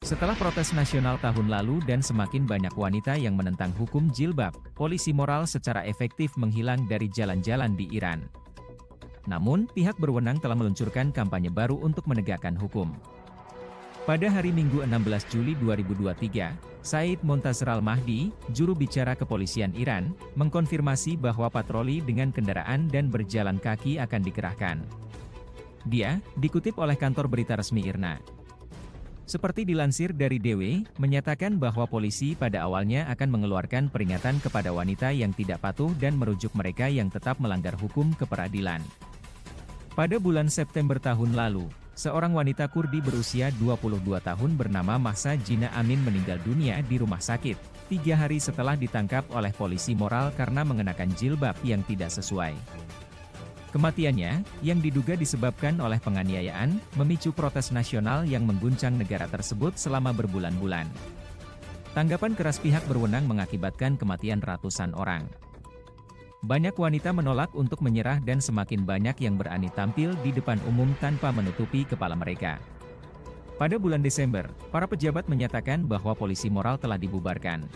Setelah protes nasional tahun lalu dan semakin banyak wanita yang menentang hukum jilbab, polisi moral secara efektif menghilang dari jalan-jalan di Iran. Namun, pihak berwenang telah meluncurkan kampanye baru untuk menegakkan hukum. Pada hari Minggu 16 Juli 2023, Said Montazir Al-Mahdi, juru bicara kepolisian Iran, mengkonfirmasi bahwa patroli dengan kendaraan dan berjalan kaki akan dikerahkan. Dia, dikutip oleh kantor berita resmi IRNA. Seperti dilansir dari DW, menyatakan bahwa polisi pada awalnya akan mengeluarkan peringatan kepada wanita yang tidak patuh dan merujuk mereka yang tetap melanggar hukum ke peradilan. Pada bulan September tahun lalu, seorang wanita Kurdi berusia 22 tahun bernama Mahsa Jina Amin meninggal dunia di rumah sakit, 3 hari setelah ditangkap oleh polisi moral karena mengenakan jilbab yang tidak sesuai. Kematiannya, yang diduga disebabkan oleh penganiayaan, memicu protes nasional yang mengguncang negara tersebut selama berbulan-bulan. Tanggapan keras pihak berwenang mengakibatkan kematian ratusan orang. Banyak wanita menolak untuk menyerah dan semakin banyak yang berani tampil di depan umum tanpa menutupi kepala mereka. Pada bulan Desember, para pejabat menyatakan bahwa polisi moral telah dibubarkan.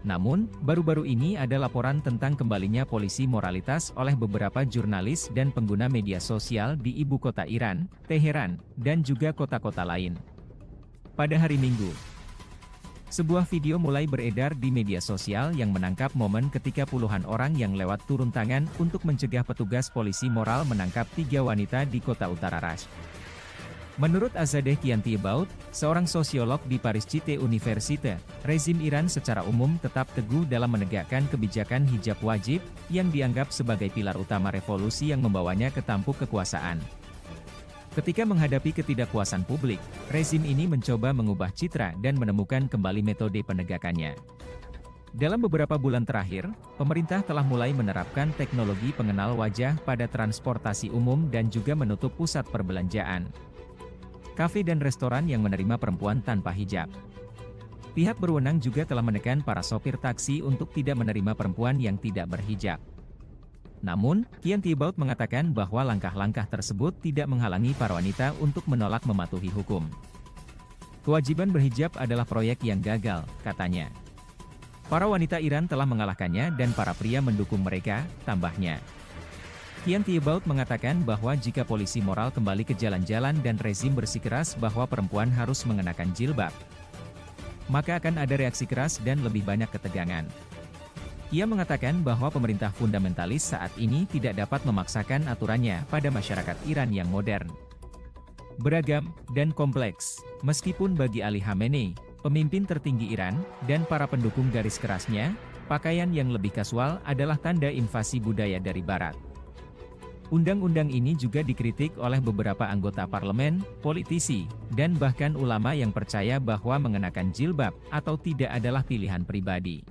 Namun, baru-baru ini ada laporan tentang kembalinya polisi moralitas oleh beberapa jurnalis dan pengguna media sosial di ibu kota Iran, Teheran, dan juga kota-kota lain. Pada hari Minggu, sebuah video mulai beredar di media sosial yang menangkap momen ketika puluhan orang yang lewat turun tangan untuk mencegah petugas polisi moral menangkap 3 wanita di kota utara Rashid. Menurut Azadeh Kiantiyebaut, seorang sosiolog di Paris Cité Université, rezim Iran secara umum tetap teguh dalam menegakkan kebijakan hijab wajib, yang dianggap sebagai pilar utama revolusi yang membawanya ke tampuk kekuasaan. Ketika menghadapi ketidakpuasan publik, rezim ini mencoba mengubah citra dan menemukan kembali metode penegakannya. Dalam beberapa bulan terakhir, pemerintah telah mulai menerapkan teknologi pengenal wajah pada transportasi umum dan juga menutup pusat perbelanjaan, kafe dan restoran yang menerima perempuan tanpa hijab. Pihak berwenang juga telah menekan para sopir taksi untuk tidak menerima perempuan yang tidak berhijab. Namun, Kiantiyebaut mengatakan bahwa langkah-langkah tersebut tidak menghalangi para wanita untuk menolak mematuhi hukum. Kewajiban berhijab adalah proyek yang gagal, katanya. Para wanita Iran telah mengalahkannya dan para pria mendukung mereka, tambahnya. Kiantiyebaut mengatakan bahwa jika polisi moral kembali ke jalan-jalan dan rezim bersikeras bahwa perempuan harus mengenakan jilbab, maka akan ada reaksi keras dan lebih banyak ketegangan. Ia mengatakan bahwa pemerintah fundamentalis saat ini tidak dapat memaksakan aturannya pada masyarakat Iran yang modern, beragam, dan kompleks. Meskipun bagi Ali Khamenei, pemimpin tertinggi Iran, dan para pendukung garis kerasnya, pakaian yang lebih kasual adalah tanda invasi budaya dari Barat. Undang-undang ini juga dikritik oleh beberapa anggota parlemen, politisi, dan bahkan ulama yang percaya bahwa mengenakan jilbab atau tidak adalah pilihan pribadi.